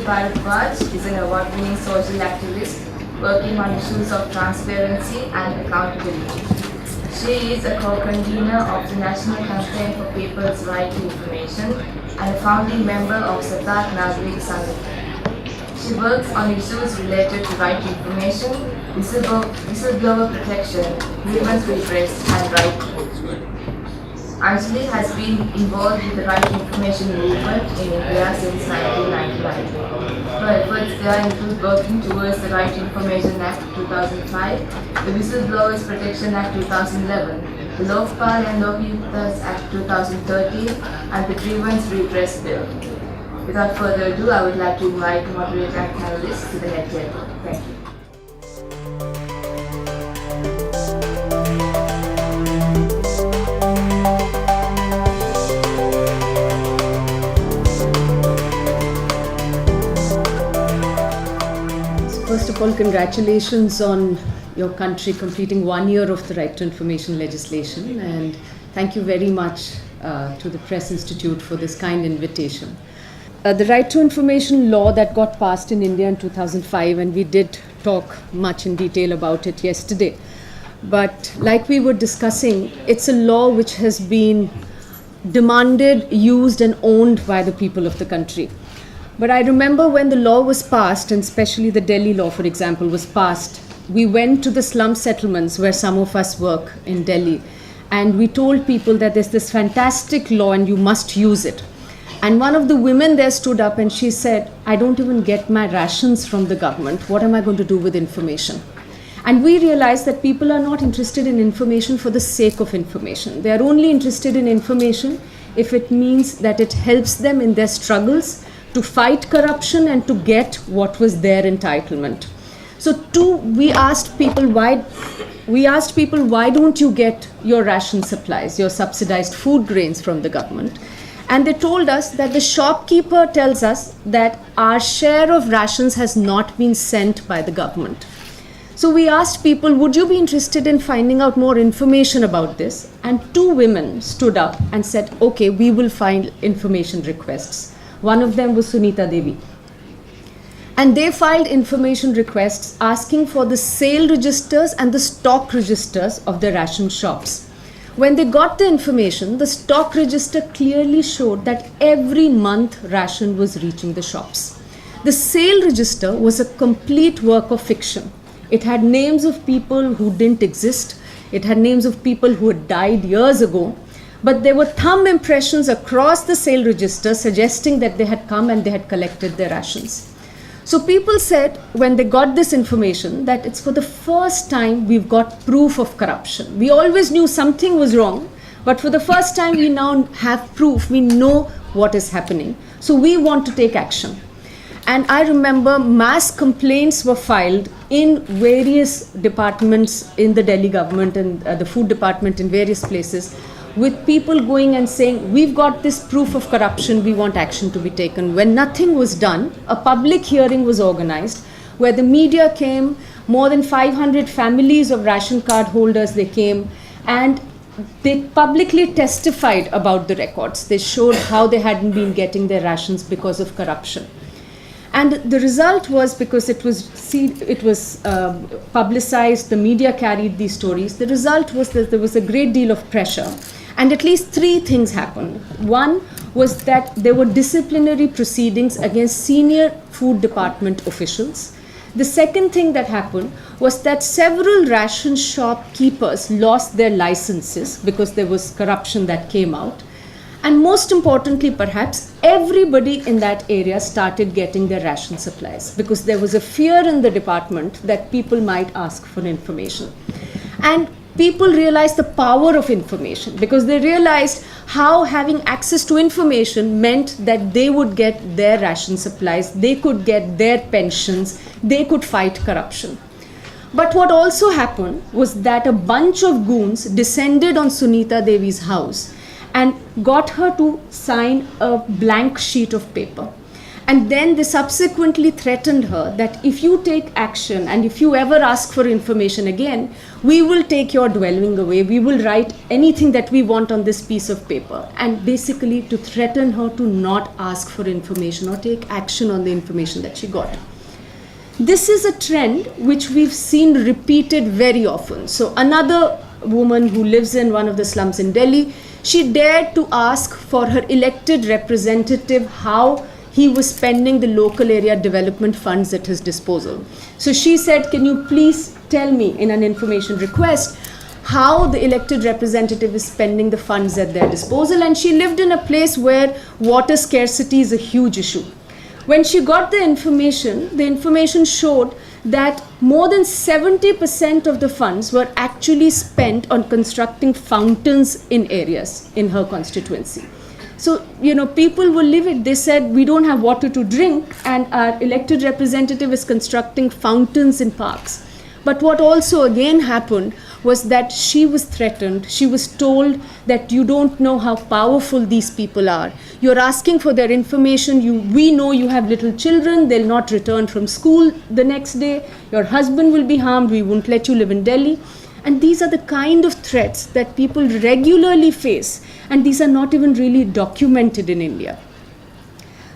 Bharadwaj is an award-winning social activist working on issues of transparency and accountability. She is a co-convener of the National Campaign for People's Right to Information and a founding member of Satat Nagrik Sangh. She works on issues related to right to information, whistleblower protection, grievance redress and right to vote. Anjali has been involved with the right to information movement in India since 1999. Her efforts there include working towards the Right to Information Act 2005, the Whistleblowers Protection Act 2011, the Lokpal and Lokayuktas Act 2013, and the Grievance Redress Bill. Without further ado, I would like to invite moderator and panelists to the head table. Thank you. First of all, congratulations on your country completing 1 year of the Right to Information legislation, and thank you very much to the Press Institute for this kind invitation. The Right to Information law that got passed in India in 2005, and we did talk much in detail about it yesterday. But like we were discussing, it's a law which has been demanded, used and owned by the people of the country. But I remember when the law was passed, and especially the Delhi law, for example, was passed, we went to the slum settlements where some of us work in Delhi, and we told people that there's this fantastic law and you must use it. And one of the women there stood up and she said, I don't even get my rations from the government. What am I going to do with information? And we realized that people are not interested in information for the sake of information. They are only interested in information if it means that it helps them in their struggles to fight corruption and to get what was their entitlement. So we asked people why don't you get your ration supplies, your subsidized food grains from the government? And they told us that the shopkeeper tells us that our share of rations has not been sent by the government. So we asked people, would you be interested in finding out more information about this? And 2 women stood up and said, okay, we will find information requests. One of them was Sunita Devi. And they filed information requests asking for the sale registers and the stock registers of the ration shops. When they got the information, the stock register clearly showed that every month ration was reaching the shops. The sale register was a complete work of fiction. It had names of people who didn't exist. It had names of people who had died years ago. But there were thumb impressions across the sale register suggesting that they had come and they had collected their rations. So people said when they got this information that it's for the first time we've got proof of corruption. We always knew something was wrong, but for the first time we now have proof. We know what is happening. So we want to take action. And I remember mass complaints were filed in various departments in the Delhi government and the food department in various places, with people going and saying, we've got this proof of corruption, we want action to be taken. When nothing was done, a public hearing was organized where the media came, more than 500 families of ration card holders, they came and they publicly testified about the records. They showed how they hadn't been getting their rations because of corruption. And the result was, because it was publicized, the media carried these stories, the result was that there was a great deal of pressure. And at least 3 things happened. One was that there were disciplinary proceedings against senior food department officials. The second thing that happened was that several ration shop keepers lost their licenses because there was corruption that came out. And most importantly, perhaps, everybody in that area started getting their ration supplies because there was a fear in the department that people might ask for information. And people realized the power of information because they realized how having access to information meant that they would get their ration supplies, they could get their pensions, they could fight corruption. But what also happened was that a bunch of goons descended on Sunita Devi's house and got her to sign a blank sheet of paper. And then they subsequently threatened her that if you take action and if you ever ask for information again, we will take your dwelling away. We will write anything that we want on this piece of paper. And basically to threaten her to not ask for information or take action on the information that she got. This is a trend which we've seen repeated very often. So another woman who lives in one of the slums in Delhi, she dared to ask for her elected representative how he was spending the local area development funds at his disposal. So she said, can you please tell me in an information request how the elected representative is spending the funds at their disposal? And she lived in a place where water scarcity is a huge issue. When she got the information showed that more than 70% of the funds were actually spent on constructing fountains in areas in her constituency. So, people will live it. They said, we don't have water to drink, and our elected representative is constructing fountains in parks. But what also again happened was that she was threatened. She was told that you don't know how powerful these people are. You're asking for their information. We know you have little children. They'll not return from school the next day. Your husband will be harmed. We won't let you live in Delhi. And these are the kind of threats that people regularly face, and these are not even really documented in India.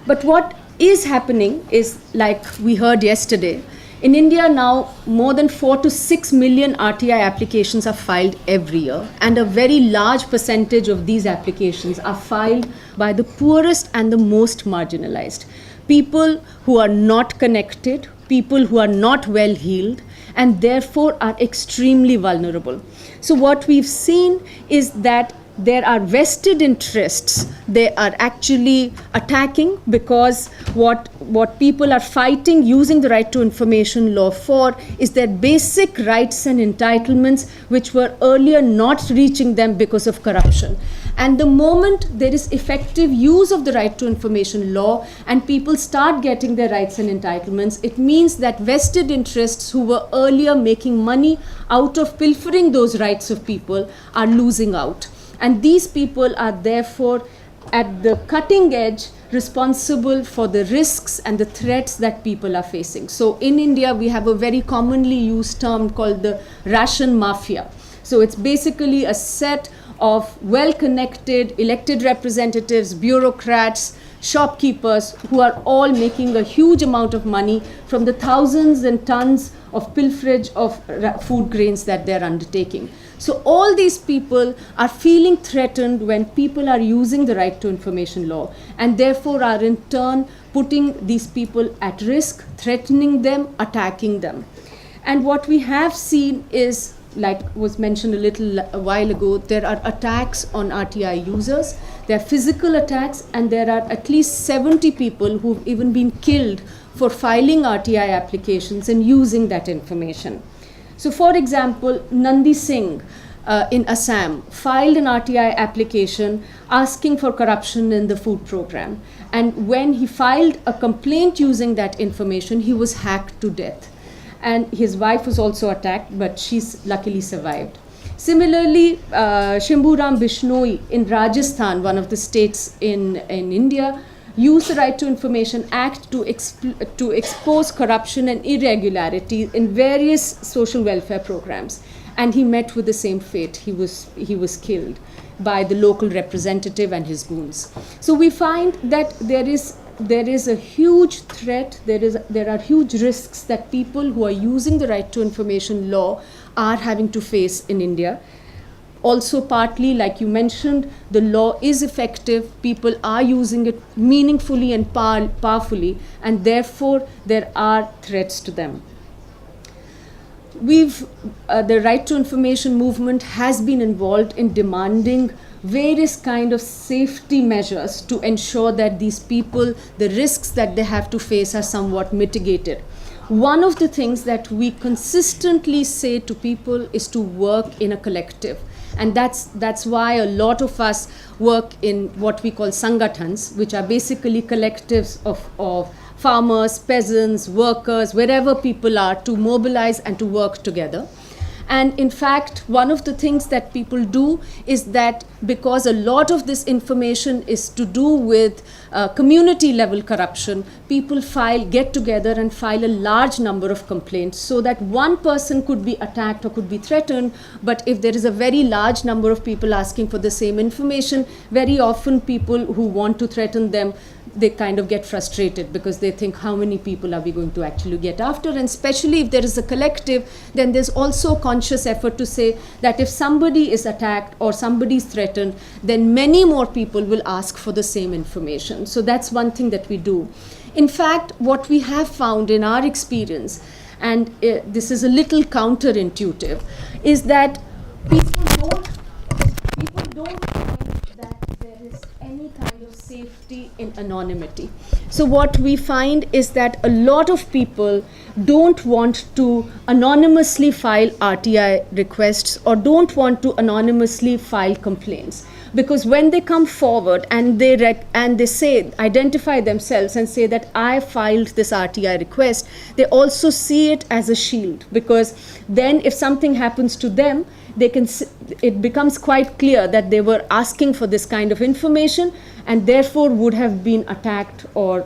But what is happening is, like we heard yesterday, in India now more than 4 to 6 million RTI applications are filed every year, and a very large percentage of these applications are filed by the poorest and the most marginalized. People who are not connected, people who are not well heeled, and therefore are extremely vulnerable. So what we've seen is that there are vested interests. They are actually attacking, because what people are fighting using the right to information law for is their basic rights and entitlements, which were earlier not reaching them because of corruption. And the moment there is effective use of the right to information law and people start getting their rights and entitlements, it means that vested interests who were earlier making money out of pilfering those rights of people are losing out. And these people are therefore at the cutting edge, responsible for the risks and the threats that people are facing. So in India, we have a very commonly used term called the Russian Mafia. So it's basically a set of well-connected elected representatives, bureaucrats, shopkeepers who are all making a huge amount of money from the thousands and tons of pilferage of food grains that they're undertaking. So all these people are feeling threatened when people are using the right to information law, and therefore are in turn putting these people at risk, threatening them, attacking them. And what we have seen is, like was mentioned a while ago, there are attacks on RTI users, there are physical attacks, and there are at least 70 people who've even been killed for filing RTI applications and using that information. So for example, Nandi Singh in Assam filed an RTI application asking for corruption in the food program. And when he filed a complaint using that information, he was hacked to death. And his wife was also attacked, but she's luckily survived. Similarly, Shambhuram Bishnoi in Rajasthan, one of the states in India, used the Right to Information Act to expose corruption and irregularity in various social welfare programs. And he met with the same fate. He was killed by the local representative and his goons. So we find that there is a huge threat, there are huge risks that people who are using the right to information law are having to face in India. Also partly, like you mentioned, the law is effective, people are using it meaningfully and powerfully, and therefore there are threats to them. The right to information movement has been involved in demanding various kind of safety measures to ensure that these people, the risks that they have to face are somewhat mitigated. One of the things that we consistently say to people is to work in a collective. And that's why a lot of us work in what we call sangatans, which are basically collectives of farmers, peasants, workers, wherever people are, to mobilize and to work together. And in fact, one of the things that people do is that because a lot of this information is to do with community level corruption, people get together and file a large number of complaints so that one person could be attacked or could be threatened. But if there is a very large number of people asking for the same information, very often people who want to threaten them, they kind of get frustrated because they think, how many people are we going to actually get after? And especially if there is a collective, then there's also a conscious effort to say that if somebody is attacked or somebody is threatened, then many more people will ask for the same information. So that's one thing that we do. In fact, what we have found in our experience, and this is a little counterintuitive, is that people don't find that there is any kind of safety in anonymity. So what we find is that a lot of people don't want to anonymously file RTI requests or don't want to anonymously file complaints. Because when they come forward and they say, identify themselves and say that I filed this RTI request, they also see it as a shield, because then if something happens to them, it becomes quite clear that they were asking for this kind of information and therefore would have been attacked or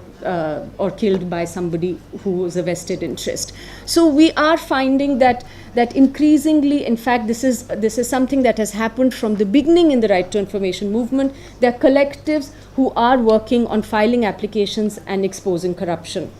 killed by somebody who was a vested interest. So we are finding that increasingly, in fact, this is something that has happened from the beginning in the right to information movement. There are collectives who are working on filing applications and exposing corruption.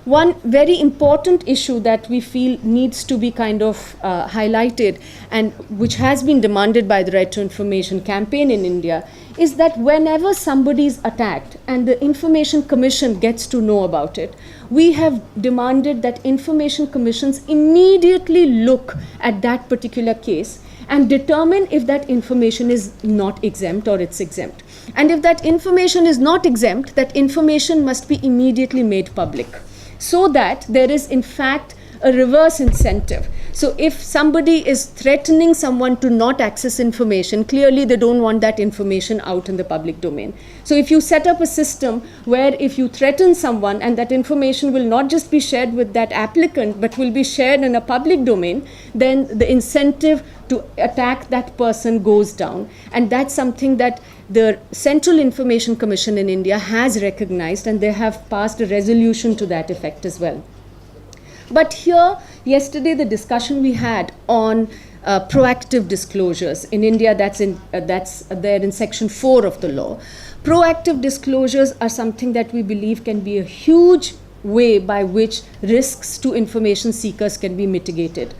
One very important issue that we feel needs to be kind of highlighted, and which has been demanded by the Right to Information campaign in India, is that whenever somebody is attacked and the Information Commission gets to know about it, we have demanded that Information Commissions immediately look at that particular case and determine if that information is not exempt or it's exempt. And if that information is not exempt, that information must be immediately made public, so that there is in fact a reverse incentive. So if somebody is threatening someone to not access information, clearly they don't want that information out in the public domain. So if you set up a system where if you threaten someone and that information will not just be shared with that applicant but will be shared in a public domain, then the incentive to attack that person goes down. And that's something that the Central Information Commission in India has recognized, and they have passed a resolution to that effect as well. But here, yesterday, the discussion we had on proactive disclosures in India, that's there in Section 4 of the law. Proactive disclosures are something that we believe can be a huge way by which risks to information seekers can be mitigated.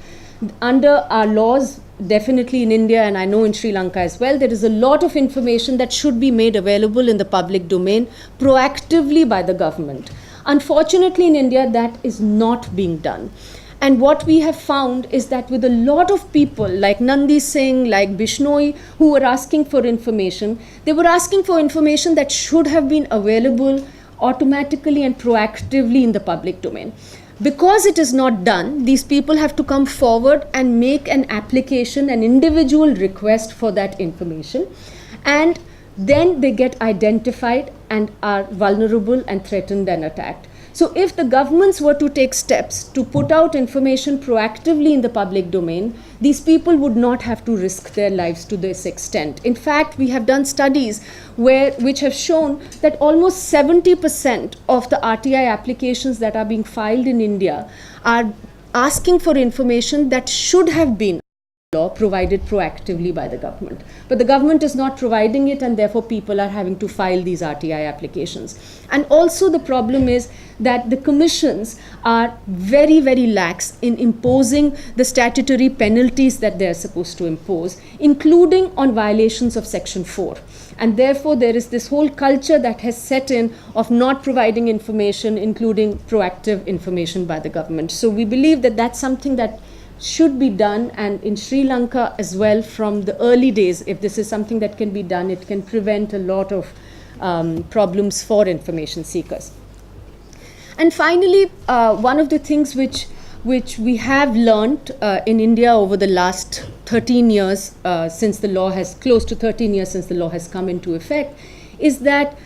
Under our laws, definitely in India, and I know in Sri Lanka as well, there is a lot of information that should be made available in the public domain proactively by the government. Unfortunately, in India, that is not being done. And what we have found is that with a lot of people like Nandi Singh, like Bishnoi, who were asking for information, they were asking for information that should have been available automatically and proactively in the public domain. Because it is not done, these people have to come forward and make an application, an individual request for that information, and then they get identified and are vulnerable and threatened and attacked. So if the governments were to take steps to put out information proactively in the public domain, these people would not have to risk their lives to this extent. In fact, we have done studies which have shown that almost 70% of the RTI applications that are being filed in India are asking for information that should have been law provided proactively by the government. But the government is not providing it, and therefore people are having to file these RTI applications. And also the problem is that the commissions are very, very lax in imposing the statutory penalties that they are supposed to impose, including on violations of Section 4. And therefore there is this whole culture that has set in of not providing information, including proactive information by the government. So we believe that that's something that should be done, and in Sri Lanka as well from the early days, if this is something that can be done, it can prevent a lot of problems for information seekers. And finally, one of the things which we have learned in India over the last 13 years, since the law has, close to 13 years since the law has come into effect, is that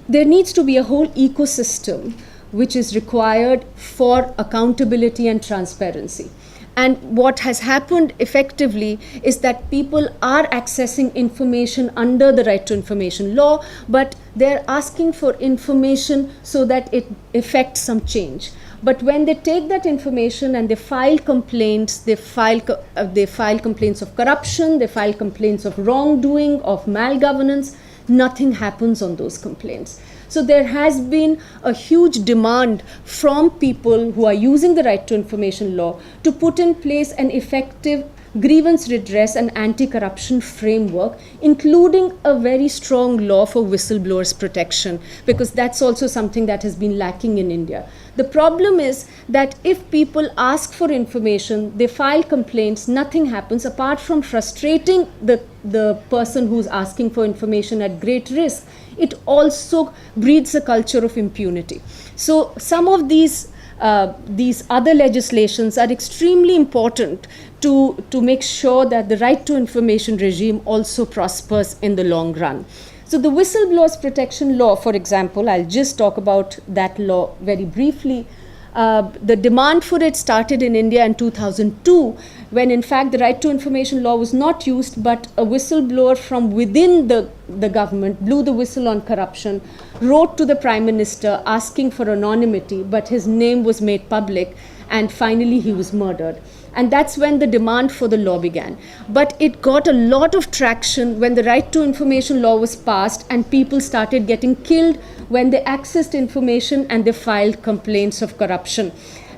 there needs to be a whole ecosystem which is required for accountability and transparency. And what has happened effectively is that people are accessing information under the Right to Information law, but they're asking for information so that it effects some change. But when they take that information and they file complaints, they file complaints of corruption, they file complaints of wrongdoing, of malgovernance, nothing happens on those complaints. So there has been a huge demand from people who are using the Right to Information law to put in place an effective grievance redress and anti-corruption framework, including a very strong law for whistleblowers protection, because that's also something that has been lacking in India. The problem is that if people ask for information, they file complaints, nothing happens apart from frustrating the person who's asking for information at great risk. It also breeds a culture of impunity. So some of these other legislations are extremely important to make sure that the right to information regime also prospers in the long run. So the Whistleblowers Protection Law, for example, I'll just talk about that law very briefly. The demand for it started in India in 2002, when in fact the Right to Information law was not used, but a whistleblower from within the government blew the whistle on corruption, wrote to the Prime Minister asking for anonymity, but his name was made public, and finally he was murdered. And that's when the demand for the law began. But it got a lot of traction when the Right to Information law was passed and people started getting killed when they accessed information and they filed complaints of corruption.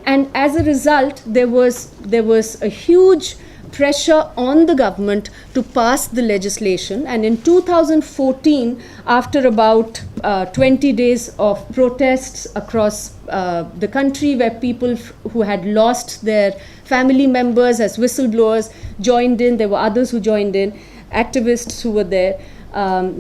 And as a result, there was a huge pressure on the government to pass the legislation. And in 2014, after about 20 days of protests across the country, where people who had lost their family members as whistleblowers joined in, there were others who joined in, activists who were there.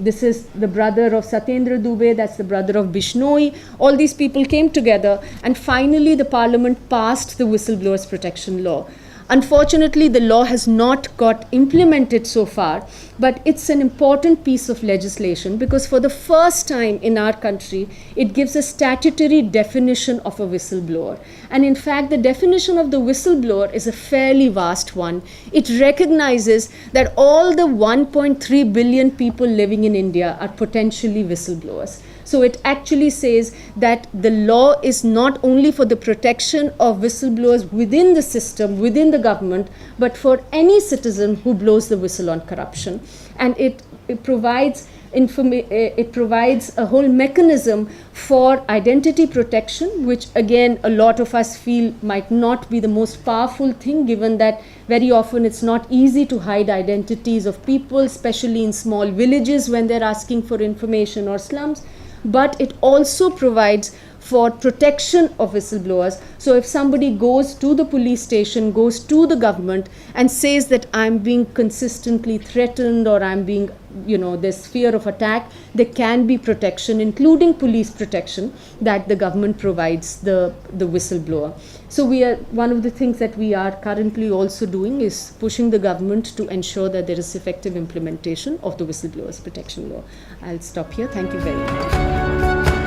This is the brother of Satyendra Dubey, that's the brother of Bishnoi. All these people came together, and finally the parliament passed the Whistleblowers Protection Law. Unfortunately, the law has not got implemented so far, but it's an important piece of legislation because for the first time in our country, it gives a statutory definition of a whistleblower. And in fact, the definition of the whistleblower is a fairly vast one. It recognizes that all the 1.3 billion people living in India are potentially whistleblowers. So it actually says that the law is not only for the protection of whistleblowers within the system, within the government, but for any citizen who blows the whistle on corruption. And it provides a whole mechanism for identity protection, which again a lot of us feel might not be the most powerful thing, given that very often it's not easy to hide identities of people, especially in small villages when they're asking for information or slums. But it also provides for protection of whistleblowers. So if somebody goes to the police station, goes to the government and says that I'm being consistently threatened or I'm being, there's fear of attack, there can be protection, including police protection, that the government provides the whistleblower. So one of the things that we are currently also doing is pushing the government to ensure that there is effective implementation of the Whistleblowers Protection Law. I'll stop here. Thank you very much.